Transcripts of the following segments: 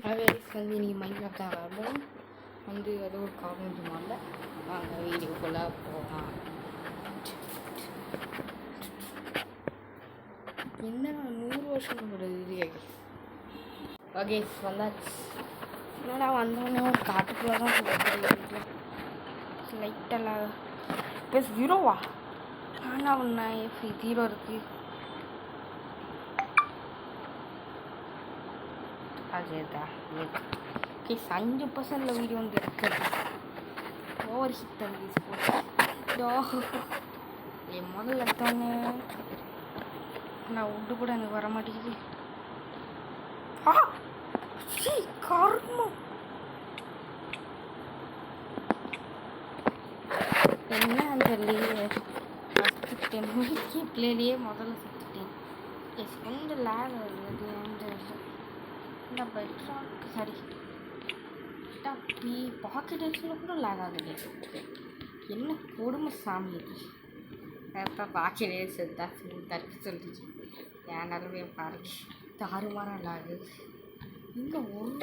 அதே வந்து நீங்கள் மைண்ட் தான் ஆகும் வந்து அது ஒரு காரணம் சொன்னால நாங்கள் வீடியோக்குள்ளே போகலாம். என்ன 100 வருஷங்களோட இது கேட்குது. ஓகே வந்தாச்சு. என்னடா வந்தோடனே ஒரு காட்டுக்குள்ளே தான் வீட்டில் லைட்டெல்லாம் இப்போ 0வா? ஆனால் ஒன்றா 0 இருக்குது. அதுதா ஓகே 5% வீடியோ வந்து இருக்குது. ஓவர் ஹிட் பண்ணி என் முதல்ல எடுத்தோன்னே நான் விட்டு கூட எனக்கு வர மாட்டேங்குது. கர்மம் என்ன அந்த ஃபஸ்ட்டு 10 மணிக்கு பிள்ளையிலேயே முதல்ல சுற்றிட்டேன். எந்த லேக் ஆகுது இந்த பெட்ராக் சரி பாக்கெட்டில் கூட லேக் ஆகுது. என்ன கொடுமை சாமி இது. இப்போ பாக்கெட்டே செத்தா தடுக்க சொல்லிச்சு. ஏன்னாலுமே பாருங்க தாறுமாறம் லாகு. இங்கே ஒரு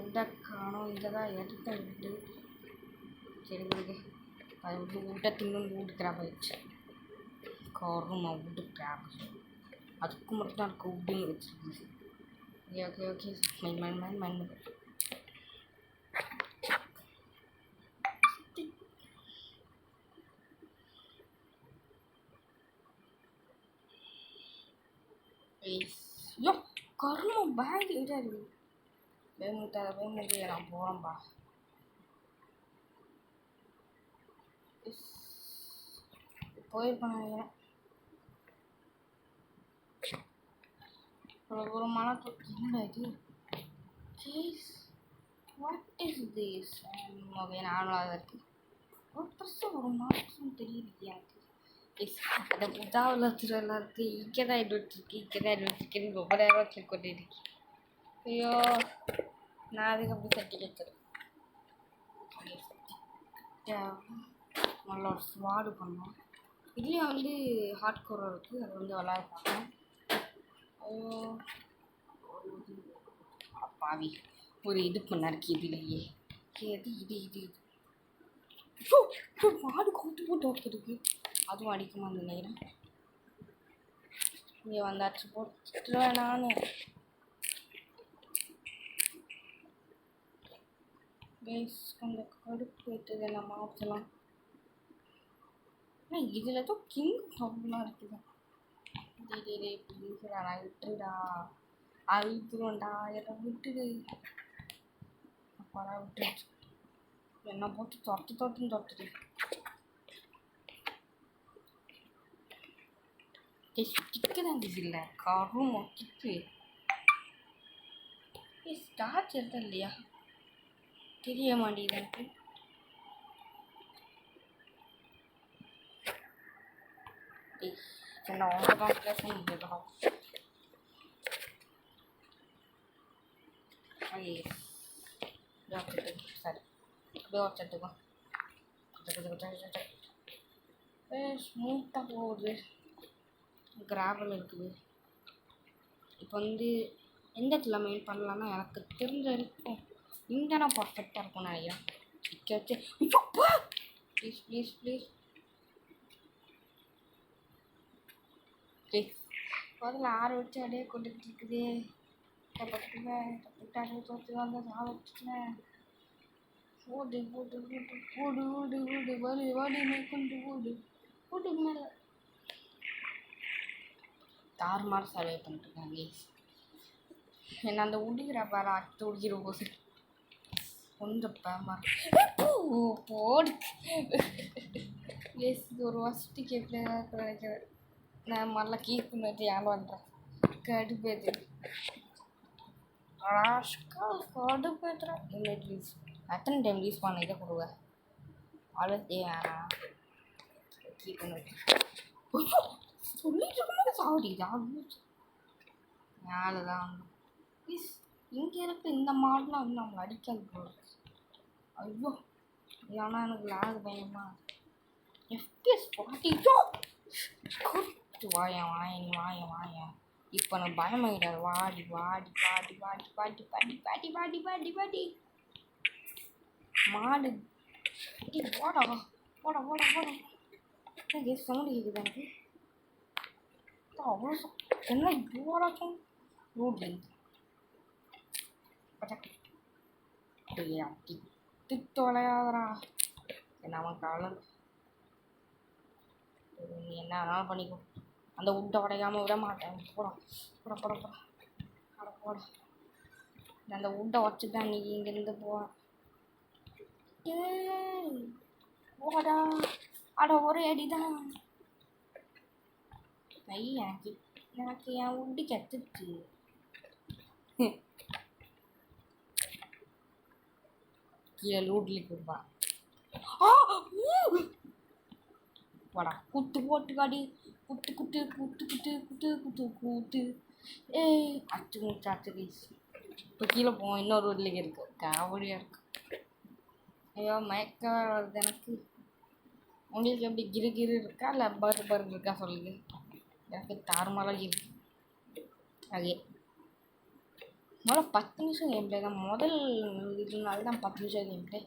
இதை காணும். இங்கே தான் எடுத்த விட்டு சரி கொடுங்க அது விட்டு விட்ட தின்னு வீட்டுக்கிறா போயிடுச்சு. கருமா வீட்டுக்கிறா அதுக்கு மட்டும் தான் எனக்கு விட்டுங்க வச்சுருக்கு. ஓகே ஓகே மண் யோ கருமம் பேக் எங்கே இருக்குது? பயமுட்டாத நான் போகிறேன்பா. போயிருப்பேன் ஒரு மனத்து என்ன இது case what is this? Okay நார்மலாக இருக்குது. ஒரு பர்சன் ஒரு மாற்றம் தெரியுது எனக்கு. அந்த புதாவில் திருவிழாருக்கு இங்கே தான் இருக்கு ரொம்ப நேரம் கொண்டு இருக்கு. ஐயோ நான் அதுக்கு அப்படி சர்டிஃபிகேட் நல்லா ஒரு ஸ்வாடு பண்ணோம். இதுலேயும் வந்து ஹார்ட் கோர் இருக்குது. அது வந்து விளாட பார்ப்பேன். ஐயோ அப்பாவி ஒரு இது பண்ணாருக்கு இதுலேயே இது மாடு கொண்டு போட்டு வைக்கிறதுக்கு அதுவும் அடிக்குமா அந்த நேரம். இங்கே வந்தாச்சு போட்டுருவேன் நான். கொஞ்சம் கடுப்பு வைத்தது என்ன மாற்றலாம். ஆனால் இதில் ஏதோ கிங் ப்ராப்ளமாக இருக்குது. ப்ளீஸ்டா நான் விட்டுருடா அழுத்துருவேன்டா என்னை விட்டுடு. அப்போதான் விட்டுருச்சு. என்னை போட்டு தொட்டுது. கிக்கு தான் இல்லை கரும் கிக்கு ஸ்டார்ட் எடுத்தா இல்லையா தெரிய மாட்டேங்குது எனக்கு. என்ன அவங்க தான் பேச முடியும். சரி வச்சுட்டுக்கோ ஸ்மூத்தாக போகுது. கிராவல் இருக்குது. இப்போ வந்து எந்த இடத்துல மெயின் பண்ணலான்னா எனக்கு தெரிஞ்ச இருக்கும் இங்கே நான் பர்ஃபெக்டாக இருக்கும்னு நினைக்கிறேன். இங்கே வச்சு ப்ளீஸ் முதல்ல 6 வச்சு அப்படியே கொண்டுக்கிட்டு இருக்குதே. தப்பிட்டாரு தோற்று வந்து சாக வச்சுட்டேன். ஓடு கொண்டு ஓடு மேலே தாறுமாறு சர்வே பண்ணிட்டுருக்காங்க. என்ன அந்த உடிக்கிற பாரு அடுத்து உடிக்கிற போது கொஞ்சம் போடு இது ஒரு வசதி கேட்க நினைக்கிறேன். நான் மரல கீழ் பண்ணிட்டு ஏன் பண்ணுறேன் கடுப்பேற்று கடுப்பேற்றுறேன். ரிலீஸ் எத்தனை டைம் ரிலீஸ் பண்ண இதை கொடுவேன் அவ்வளோ கீழ் பண்ணிட்டு சொல்லிட்டு சாவடி யாருதான் இங்கே இருக்க இந்த மாடெலாம் வந்து நம்மளை அடிக்காது போல. ஐயோ இல்லைன்னா எனக்கு லாக் பயமா FPS 40 வாயன் இப்போ நான் பயமாயிட்டார். வாடி வாடி வாடி வாடி வாடி வாடி வாடி வாடி வாடி வாடி மாடு போடா போடா போடா போடா. சவுண்டு கேட்குது எனக்கு. அவ்வளோ என்ன போராட்டம் ரோட்ல தொலையாதரா. என்ன அவன் காலம் நீ என்ன வேணாலும் பண்ணிக்கோ. அந்த உட்டை உடையாமல் விட மாட்டேன். போடா போட போட போடா அட போடா. அந்த உட்டை உடச்சிதான் நீ இங்கேருந்து போடா. போடா அட ஒரே அடிதான். எனக்கு எனக்கு என் உட்டு கத்துச்சு. கீழே லூட்லி கொடுப்பான். வாடா குத்து போட்டு காடி குத்து குத்து குத்து குத்து குத்து குத்து குத்து. ஏய் அச்சு முச்சாச்சு கைஸ். இப்போ கீழே போவோம். இன்னொரு ரோட்லேயே இருக்கு. காவடியாக இருக்கு. ஐயோ மயக்க வருது எனக்கு. உங்களுக்கு எப்படி கிரு கிரு இருக்கா இல்லை பர் பர் இருக்கா சொல்லுங்க. எனக்கு தாறுமாறாக இருக்கு. அதே முதல்ல 10 நிமிஷம் கேம் பிளே தான். முதல் இதுனால தான் 10 நிமிஷம் கேம் பிளே.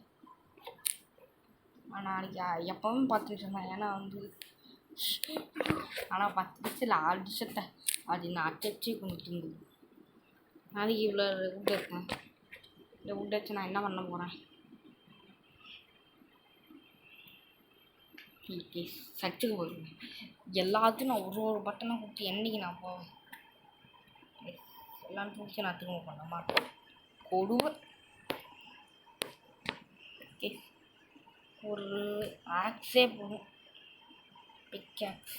நாளைக்கு எப்பவும் 10 நிமிஷம் தான். ஏன்னா வந்து ஆனால் 10 நிமிஷத்தில் 6 நிமிஷத்தை அது நான் அச்சே கொண்டுட்டு இருந்தது. நாளைக்கு இவ்வளோ உட் எடுத்தேன். இந்த உட் வச்சு நான் என்ன பண்ண போகிறேன். சர்ச்சுக்கு போடுவேன். எல்லாத்தையும் நான் ஒரு பட்டனை கொடுத்து என்னைக்கு நான் போவேன். எல்லாம் பிடிச்சி நான் திரும்ப பண்ணமா கொடுவை. ஓகே ஒரு ஆக்ஸே போடும். பிக்ஆக்ஸ்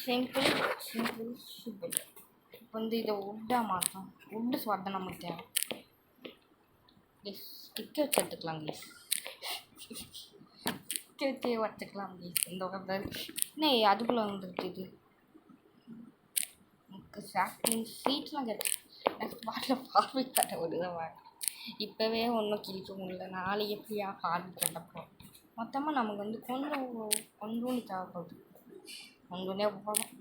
சிம்பிள் சிம்பிள் சூப்பர். இப்போ வந்து இதை உட்டாக மாற்றோம். உட்டு ஸ்வாட் தான் நமக்கு தேவை. ஸ்டிக்கர் வச்சு எடுத்துக்கலாம் ப்ளீஸ். ஸ்டிக்கர் வச்சே வச்சுக்கலாம் ப்ளீஸ். இந்த உட்காந்து என்ன அதுக்குள்ளே வந்துருக்கு. இது எனக்கு சாக்லிங் சீட்லாம் கிடையாது. எனக்கு பாட்டில் பார்வை கட்ட ஒரு தான் வாங்க. இப்போவே ஒன்றும் கிழிக்க முடியல. நாளைக்கு எப்படியா பார்வை கட்டப்போம். மொத்தமாக நமக்கு வந்து கொஞ்சோண்டு தேவைப்படுது. கொஞ்சோண்டே போகணும்.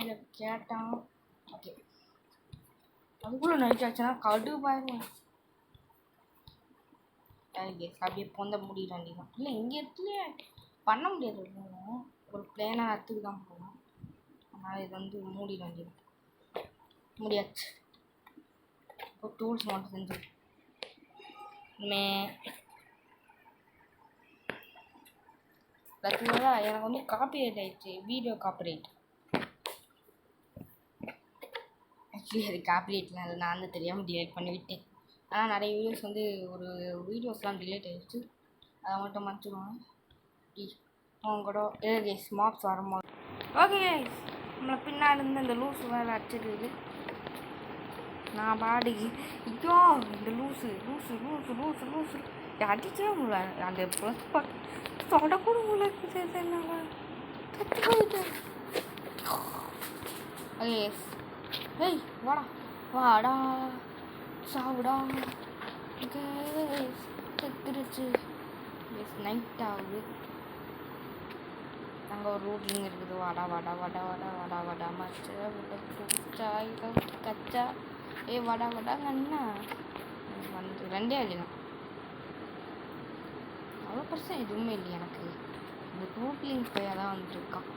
இதை கேட்டான். ஓகே அதுக்குள்ளே நைட் ஆச்சுன்னா கடுப்பாயிருவேன். அப்படியே பொந்த முடிய வேண்டியதான். இல்லை இங்கே இடத்துலையே பண்ண முடியாது. ஒரு பிளேனாக இடத்துக்கு தான் போகணும். அதனால் இது வந்து மூடிட வேண்டியது. முடியாச்சு. இப்போ டூல்ஸ் மட்டும் செஞ்சு பார்த்தீங்களா எனக்கு வந்து காப்பிரைட் ஆயிடுச்சு. Video copyright. ஆக்சுவலி அது காப்பிரைட்லாம் இல்லை. நான் வந்து தெரியாமல் டிலேட் பண்ணி விட்டேன். ஆனால் நிறைய வீடியோஸ் வந்து ஒரு வீடியோஸ்லாம் டிலேட் ஆகிடுச்சு. அதை மட்டும் மறைச்சிடுவாங்க. அவங்க கூட மாப்ஸ் வரும்போது ஓகே நம்மளை பின்னாடி இருந்து இந்த லூஸு வேலை அடிச்சிருக்குது. நான் பாடிக்கு ஐயோ இந்த loose loose loose loose loose அடிச்சே முடியல. அந்த ப்ளஸ் பார்த்து தொடக்கூட முடியல. என்னால் கற்று போயிட்டேன். ஓகே ஏய் வாடா வாடா சாவுடா. செத்துருச்சு. நைட் ஆகுது. அங்கே ஒரு ரூட்லிங் இருக்குது. வாடா வாடா வாடா வாடா வாடா வாடா மச்சா கச்சா ஏ வாடா வாடாங்க அண்ணா வந்து 2 அடிதான். அவ்வளோ பெருசாக எதுவுமே இல்லை எனக்கு. இந்த ரூட்லிங் போய் தான் வந்துருக்கான்.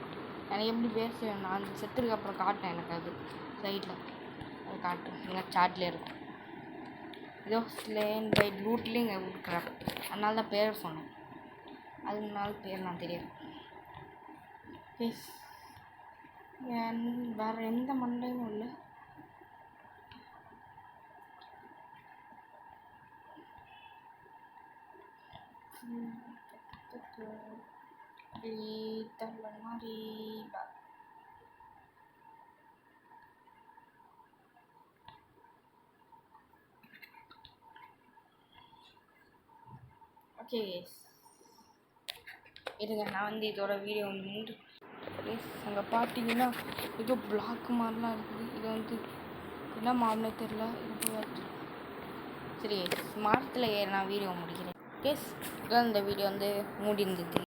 எனக்கு எப்படி பேசுவேன். நான் அந்த செத்துருக்கு அப்புறம் காட்டேன். எனக்கு அது சைடில் அது காட்டும். எங்கள் சாட்லேயே இருக்கும். ஏதோ ஸ்லேன் பை ரூட்லிங் விட்றாரு. அதனால தான் பேர் சொன்னேன். அதனால பேர் நான் தெரியாது. வேறு எந்த மண்டையும் இல்லை. ஓகே இருங்க நான் வந்து இதோட வீடியோ வந்து மூன்று அங்கே பார்த்தீங்கன்னா ஏதோ பிளாக் மாதிரிலாம் இருக்குது. இது வந்து என்ன மாறினே தெரில. இது சரி ஸ்மார்ட்டில் நான் வீடியோ முடிக்கிறேன். கேஸ் இந்த வீடியோ வந்து முடிந்தது.